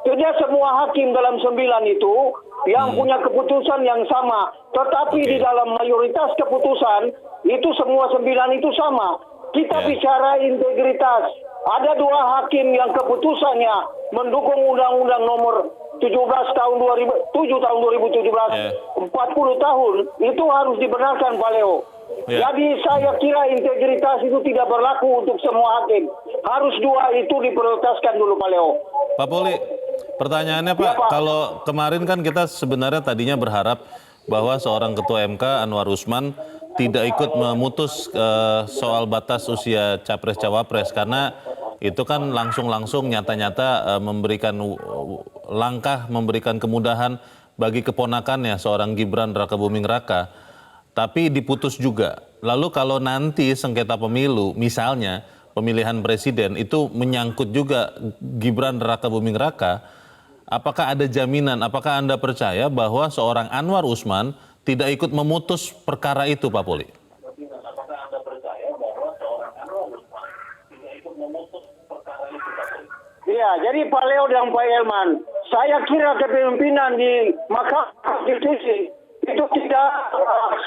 tidak semua hakim dalam 9 itu yang punya keputusan yang sama. Tetapi di dalam mayoritas keputusan, itu semua 9 itu sama. Kita bicara integritas. Ada 2 hakim yang keputusannya mendukung Undang-Undang Nomor 7 tahun 2017, 40 tahun, itu harus dibenarkan Pak Leo. Jadi saya kira integritas itu tidak berlaku untuk semua hakim. Harus 2 itu diprioritaskan dulu Pak Leo. Pak Poli, pertanyaannya Pak, kalau kemarin kan kita sebenarnya tadinya berharap bahwa seorang Ketua MK Anwar Usman tidak ikut memutus soal batas usia Capres-Cawapres karena itu kan langsung nyata-nyata memberikan langkah memberikan kemudahan bagi keponakannya seorang Gibran Rakabuming Raka, tapi diputus juga. Lalu kalau nanti sengketa pemilu, misalnya pemilihan presiden itu menyangkut juga Gibran Rakabuming Raka, apakah ada jaminan, apakah Anda percaya bahwa seorang Anwar Usman tidak ikut memutus perkara itu, Pak Poli? Ya, jadi Pak Leo dan Pak Elman, saya kira kepemimpinan di Mahkamah Konstitusi itu tidak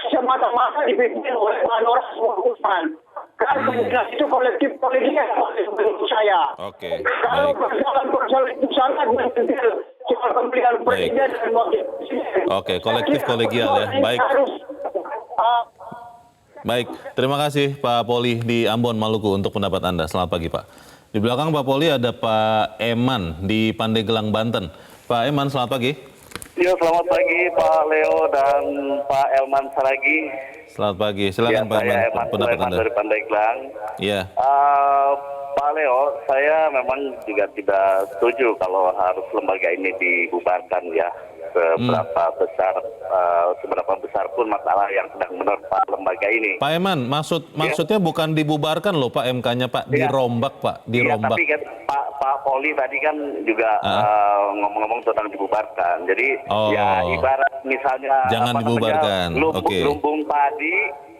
semata-mata dipimpin oleh Anwar Usman. Karena itu kolektif kolegial menurut saya. Oke, Kalau persoalan itu sangat menyentil soal pemilihan presiden dan wakil presiden. Oke, kolektif kolegial ya. Baik. Baik, terima kasih Pak Poli di Ambon, Maluku untuk pendapat Anda. Selamat pagi Pak. Di belakang Pak Poli ada Pak Eman di Pandeglang, Banten. Pak Eman, selamat pagi. Ya, selamat pagi Pak Leo dan Pak Elman Saragi. Selamat pagi, silakan Pak Eman, pendapat Anda. Dari Pandeglang. Iya. Pak Leo, saya memang juga tidak setuju kalau harus lembaga ini dibubarkan ya. Seberapa besar pun masalah yang sedang menerpa lembaga ini. Pak Eman, maksudnya bukan dibubarkan loh Pak, MK-nya Pak, dirombak Pak, dirombak. Tapi kan Pak Poli tadi kan juga ngomong-ngomong tentang dibubarkan. Jadi ya ibarat misalnya jangan dibubarkan. Lumbung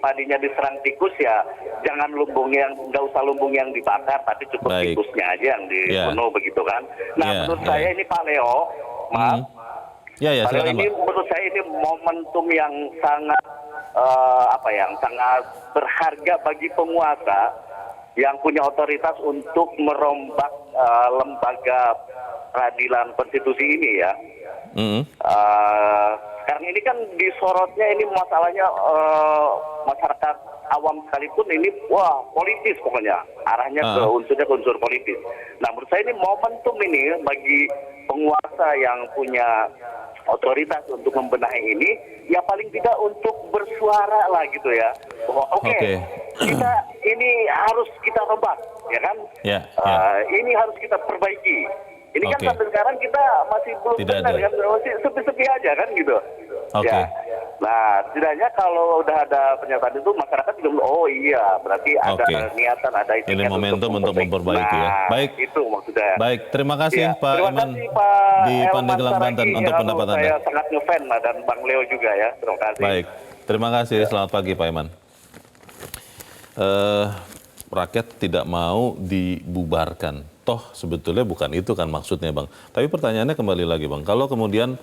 padinya diserang tikus ya, jangan nggak usah lumbung yang dibakar, tapi cukup tikusnya aja yang dibunuh begitu kan. Nah menurut saya ini Pak Leo, maaf. Silakan, ini Pak. Menurut saya ini momentum yang sangat sangat berharga bagi penguasa yang punya otoritas untuk merombak lembaga peradilan konstitusi ini ya. Sekarang ini kan disorotnya ini masalahnya masyarakat awam sekalipun ini politis pokoknya arahnya ke unsur politis. Nah menurut saya ini momentum ini bagi penguasa yang punya otoritas untuk membenahi ini, ya paling tidak untuk bersuara lah gitu ya. Oke. Kita ini harus kita rombak, ya kan? Ini harus kita perbaiki. Ini kan sampai sekarang kita masih belum benar kan, masih sepi-sepi aja kan gitu. Ya. Nah, setidaknya kalau udah ada pernyataan itu masyarakat juga berarti ada niatan, ada itu. Ini momentum untuk memperbaiki ya. Baik. Itu maksudnya. Baik, terima kasih Pak Eman di Pandeglang, Banten untuk pendapat Anda. Saya sangat ngefans dan Bang Leo juga ya. Terima kasih. Baik, terima kasih. Selamat pagi Pak Eman. Rakyat tidak mau dibubarkan. Toh sebetulnya bukan itu kan maksudnya Bang. Tapi pertanyaannya kembali lagi Bang. Kalau kemudian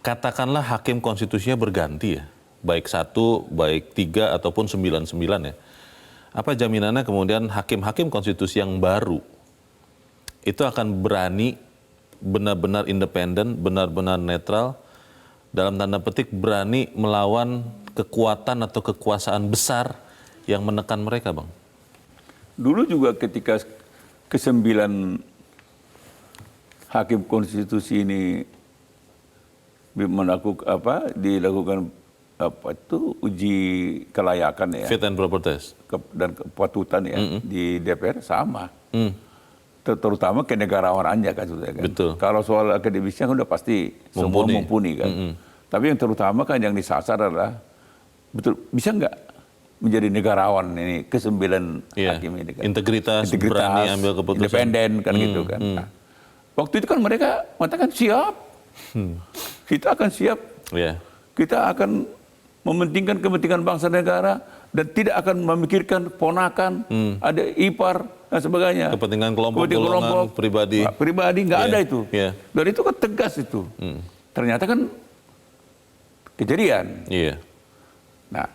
katakanlah hakim konstitusinya berganti ya. Baik 1, baik 3 ataupun 99 ya. Apa jaminannya kemudian hakim-hakim konstitusi yang baru itu akan berani benar-benar independen, benar-benar netral, dalam tanda petik berani melawan kekuatan atau kekuasaan besar yang menekan mereka Bang? Dulu juga ketika ke-9 hakim konstitusi ini dilakukan uji kelayakan ya. Fit and proper test. Dan kepatutan ya di DPR sama. Terutama kenegarawanannya kan sudah kan. Betul. Kalau soal akademisnya kan udah pasti semua mumpuni kan. Tapi yang terutama kan yang disasar adalah betul bisa nggak menjadi negarawan ini ke-9 hakim ini kan. Integritas, berani ambil keputusan. Independen kan gitu kan. Nah, waktu itu kan mereka mengatakan siap. Kita akan siap. Kita akan mementingkan kepentingan bangsa negara dan tidak akan memikirkan ponakan, ada ipar dan sebagainya. Kepentingan kelompok pribadi. Pribadi nggak ada itu. Dan itu kan tegas itu. Ternyata kan kejadian. Nah,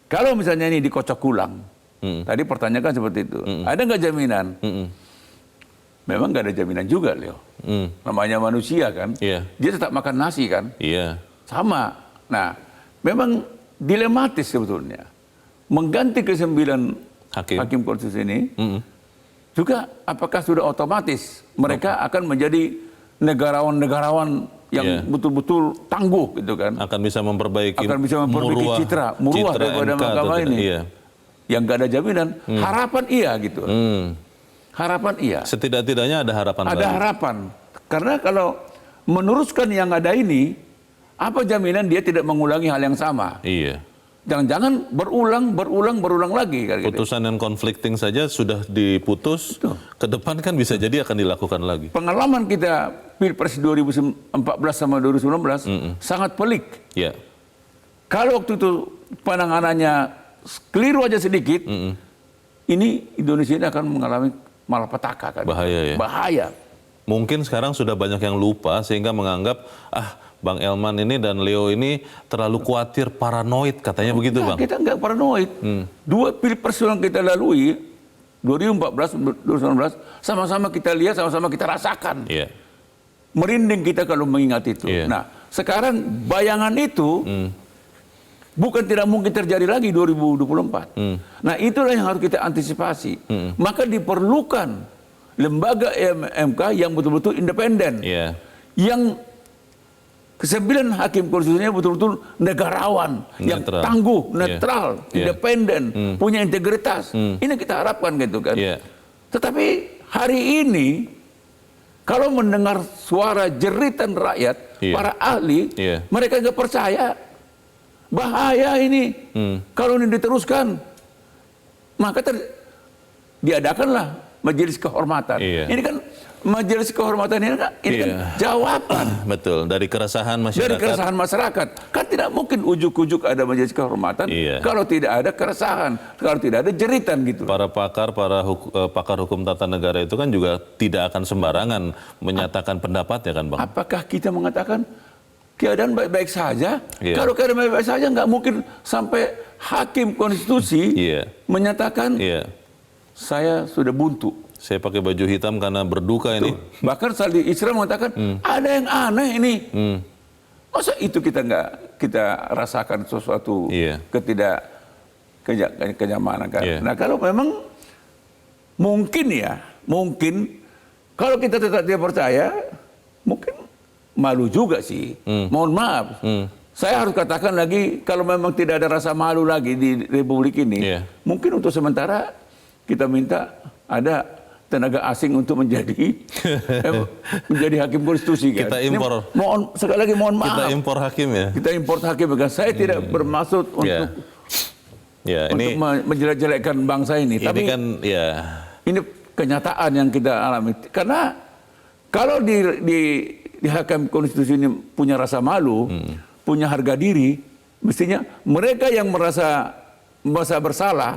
kalau misalnya ini dikocok ulang, tadi pertanyakan seperti itu, ada nggak jaminan? Memang nggak ada jaminan juga, Leo. Namanya manusia kan, dia tetap makan nasi kan, sama. Nah, memang dilematis sebetulnya. Mengganti ke-9 hakim konstitusi ini, juga apakah sudah otomatis mereka akan menjadi negarawan-negarawan yang betul-betul tangguh gitu kan? Akan bisa memperbaiki citra daripada mahkamah ini. Yang nggak ada jaminan, harapan iya gitu. Harapan iya. Setidak-tidaknya ada harapan. Ada harapan. Karena kalau meneruskan yang ada ini, apa jaminan dia tidak mengulangi hal yang sama? Iya. Jangan-jangan berulang lagi. Kan, putusan yang conflicting saja sudah diputus, ke depan kan bisa jadi akan dilakukan lagi. Pengalaman kita Pilpres 2014 sama 2019 sangat pelik. Ya. Kalau waktu itu penanganannya keliru aja sedikit, ini Indonesia ini akan mengalami malapetaka. Kan? Bahaya ya. Bahaya. Mungkin sekarang sudah banyak yang lupa sehingga menganggap Bang Elman ini dan Leo ini terlalu khawatir, paranoid katanya begitu Bang. Kita nggak paranoid. Dua Pilpres yang kita lalui 2014, 2019 sama-sama kita lihat, sama-sama kita rasakan. Yeah. Merinding kita kalau mengingat itu. Yeah. Nah, sekarang bayangan itu bukan tidak mungkin terjadi lagi 2024. Nah, itulah yang harus kita antisipasi. Maka diperlukan lembaga MK yang betul-betul independen. Yeah. Yang ke-9 hakim konstitusinya betul-betul negarawan, yang tangguh, netral, independen, punya integritas. Ini kita harapkan gitu kan. Yeah. Tetapi hari ini kalau mendengar suara jeritan rakyat, para ahli, mereka nggak percaya. Bahaya ini. Kalau ini diteruskan, maka diadakanlah majelis kehormatan. Ini kan majelis kehormatan ini kan jawaban. Betul, dari keresahan masyarakat. Dari keresahan masyarakat. Kan tidak mungkin ujuk-ujuk ada majelis kehormatan kalau tidak ada keresahan, kalau tidak ada jeritan gitu. Para pakar hukum tata negara itu kan juga tidak akan sembarangan menyatakan pendapatnya kan Bang. Apakah kita mengatakan keadaan baik-baik saja? Kalau keadaan baik-baik saja nggak mungkin sampai hakim konstitusi menyatakan saya sudah buntu. Saya pakai baju hitam karena berduka ini. Bahkan Saldi Isra mengatakan ada yang aneh ini. Masa itu kita rasakan sesuatu kenyamanan kan? Nah kalau memang mungkin kalau kita tetap tidak percaya, mungkin malu juga sih. Mohon maaf. Saya harus katakan lagi, kalau memang tidak ada rasa malu lagi di Republik ini, mungkin untuk sementara kita minta ada tenaga asing untuk menjadi hakim konstitusi kan. Kita impor. Sekali lagi mohon maaf. Kita impor hakim ya. Kita impor hakim kan. Saya tidak bermaksud untuk ini menjelek-jelekkan bangsa ini. Tapi kan ini kenyataan yang kita alami. Karena kalau di hakim konstitusi ini punya rasa malu, punya harga diri, mestinya mereka yang merasa bersalah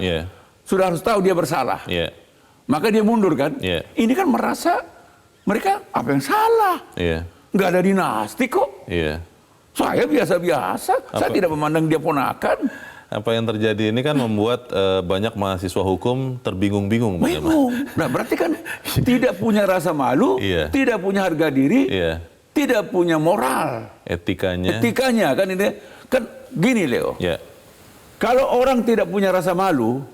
sudah harus tahu dia bersalah. Maka dia mundur kan. Ini kan merasa mereka apa yang salah. Nggak ada dinasti kok. Saya biasa-biasa. Saya tidak memandang dia ponakan. Apa yang terjadi ini kan membuat banyak mahasiswa hukum terbingung-bingung. Bingung. Nah berarti kan tidak punya rasa malu, tidak punya harga diri, tidak punya moral. Etikanya kan ini. Kan gini Leo. Kalau orang tidak punya rasa malu,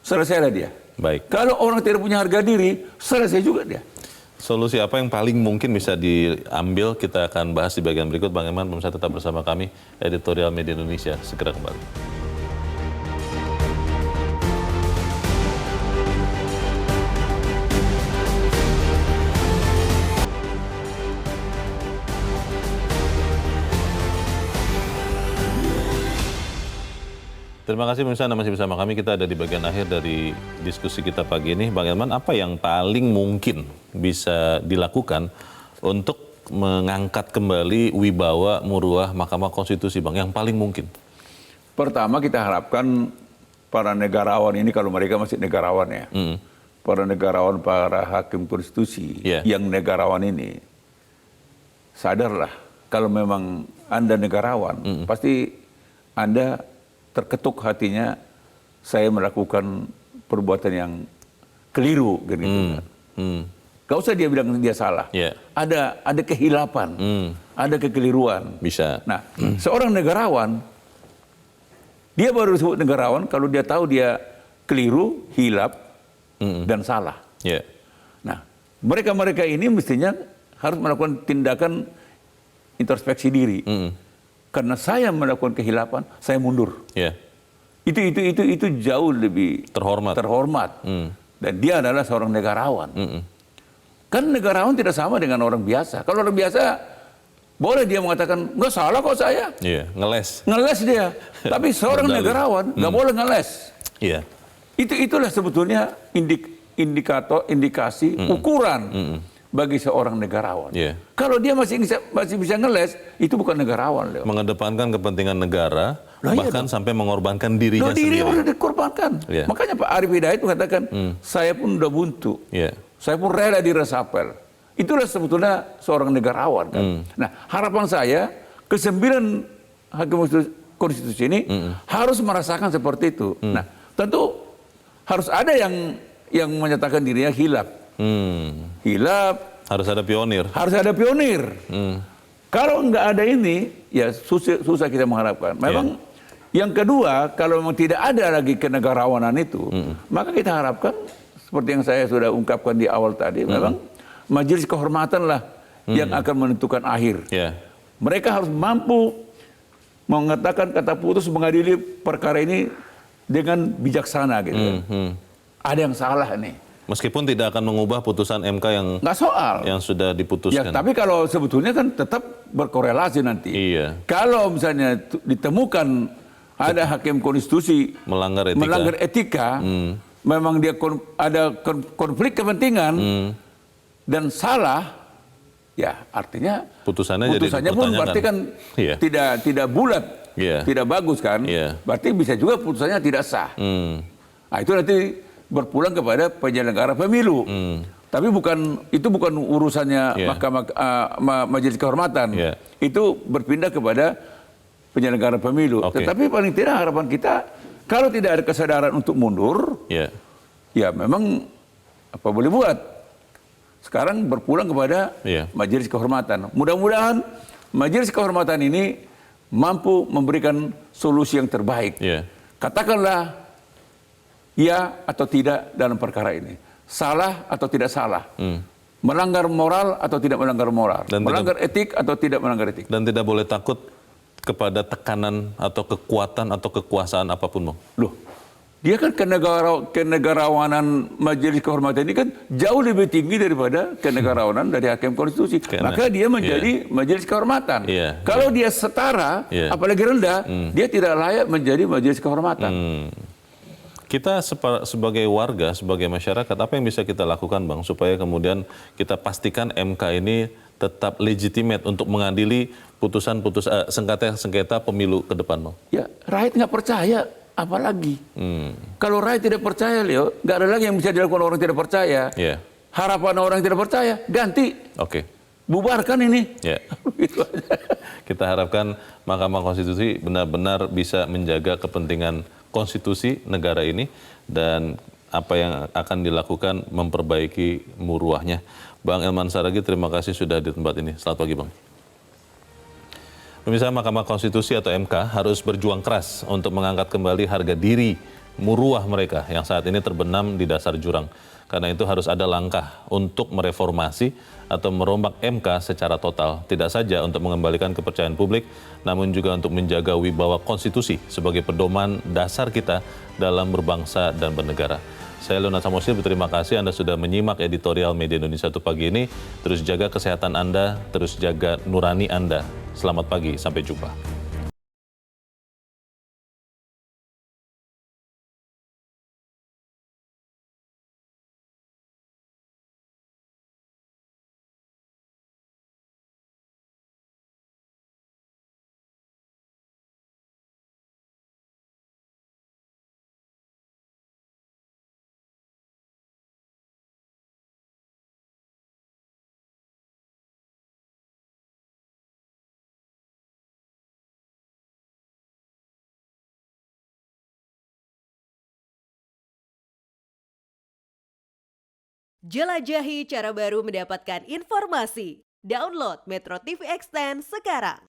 selesailah dia. Baik. Kalau orang tidak punya harga diri, selesai juga dia. Solusi apa yang paling mungkin bisa diambil, kita akan bahas di bagian berikut. Bang Elman, pemirsa tetap bersama kami, Editorial Media Indonesia. Segera kembali. Terima kasih pemirsa, Anda masih bersama kami. Kita ada di bagian akhir dari diskusi kita pagi ini. Bang Elman, apa yang paling mungkin bisa dilakukan untuk mengangkat kembali wibawa muruah Mahkamah Konstitusi, Bang? Yang paling mungkin? Pertama kita harapkan para negarawan ini, kalau mereka masih negarawan ya, para negarawan, para hakim konstitusi yang negarawan ini, sadarlah kalau memang Anda negarawan, pasti Anda terketuk hatinya, saya melakukan perbuatan yang keliru gitu. Gak usah dia bilang dia salah. Ada kehilapan, ada kekeliruan. Bisa. Nah, seorang negarawan, dia baru disebut negarawan kalau dia tahu dia keliru, hilap, dan salah. Nah, mereka-mereka ini mestinya harus melakukan tindakan introspeksi diri. Karena saya melakukan kehilapan, saya mundur. Itu jauh lebih terhormat. Dan dia adalah seorang negarawan. Kan negarawan tidak sama dengan orang biasa. Kalau orang biasa Boleh dia mengatakan, nggak salah kok saya. Iya, ngeles. Ngeles dia. Tapi seorang Berdalih. negarawan nggak boleh ngeles. Iya. Itulah sebetulnya indikasi ukuran bagi seorang negarawan. Iya. Kalau dia masih bisa ngeles, itu bukan negarawan, Leo. Mengedepankan kepentingan negara, Lah, iya bahkan dong. sampai mengorbankan dirinya Diri sendiri. harus dikorbankan. Iya. Makanya Pak Arif Hidayat mengatakan, saya pun udah buntu. Iya. Saya pun rela diresapel. Itulah sebetulnya seorang negarawan kan. Nah, harapan saya ke-9 hakim konstitusi ini harus merasakan seperti itu. Nah, tentu harus ada yang menyatakan dirinya hilaf. Hilaf, Harus ada pionir. harus ada pionir. Kalau nggak ada ini, ya susah kita mengharapkan. Memang yang kedua, kalau memang tidak ada lagi kenegarawanan itu, maka kita harapkan seperti yang saya sudah ungkapkan di awal tadi, memang majelis kehormatan lah yang akan menentukan akhir. Iya. Mereka harus mampu mengatakan kata putus mengadili perkara ini dengan bijaksana gitu. Ada yang salah nih. Meskipun tidak akan mengubah putusan MK Nggak soal. yang sudah Ya, diputuskan. tapi kalau sebetulnya kan tetap berkorelasi nanti. Iya. Kalau misalnya ditemukan ada hakim konstitusi Melanggar etika. melanggar etika, memang dia ada konflik kepentingan dan salah, ya artinya Putusannya jadi putusannya pun dipertanyakan. berarti kan Iya. tidak bulat, Iya. tidak bagus kan. Iya. Berarti bisa juga putusannya tidak sah. Nah, itu nanti berpulang kepada penyelenggara pemilu. Tapi itu bukan urusannya Iya. Majelis Kehormatan. Iya. Itu berpindah kepada penyelenggara pemilu. Oke. Tetapi paling tidak harapan kita kalau tidak ada kesadaran untuk mundur, Iya. ya memang apa boleh buat. Sekarang berpulang kepada Iya. Majelis Kehormatan. Mudah-mudahan Majelis Kehormatan ini mampu memberikan solusi yang terbaik. Iya. Katakanlah ya atau tidak dalam perkara ini. Salah atau tidak salah. Melanggar moral atau tidak melanggar moral. Dan melanggar etik atau tidak melanggar etik. Dan tidak boleh takut kepada tekanan atau kekuatan atau kekuasaan apapun, Bang. Loh, dia kan kenegarawanan Majelis Kehormatan ini kan jauh lebih tinggi daripada kenegarawanan dari hakim konstitusi. Maka dia menjadi Majelis Kehormatan. Iya. Kalau dia setara, Iya. apalagi rendah, dia tidak layak menjadi Majelis Kehormatan. Kita sebagai warga, sebagai masyarakat, apa yang bisa kita lakukan, Bang, supaya kemudian kita pastikan MK ini tetap legitimate untuk mengadili sengketa pemilu ke depan, Bang? Ya, rakyat nggak percaya, apalagi. Kalau rakyat tidak percaya, Leo, nggak ada lagi yang bisa dilakukan orang tidak percaya. Iya. Harapan orang tidak percaya, ganti. Oke. Bubarkan ini. Ya. Gitu aja. Kita harapkan Mahkamah Konstitusi benar-benar bisa menjaga kepentingan konstitusi negara ini dan apa yang akan dilakukan memperbaiki muruahnya. Bang Elman Saragih, terima kasih sudah di tempat ini. Selamat pagi, Bang. Pemirsa, Mahkamah Konstitusi atau MK harus berjuang keras untuk mengangkat kembali harga diri muruah mereka yang saat ini terbenam di dasar jurang. Karena itu harus ada langkah untuk mereformasi atau merombak MK secara total. Tidak saja untuk mengembalikan kepercayaan publik, namun juga untuk menjaga wibawa konstitusi sebagai pedoman dasar kita dalam berbangsa dan bernegara. Saya Leonard Samosir, berterima kasih Anda sudah menyimak editorial Media Indonesia 1 pagi ini. Terus jaga kesehatan Anda, terus jaga nurani Anda. Selamat pagi, sampai jumpa. Jelajahi cara baru mendapatkan informasi. Download Metro TV Extend sekarang.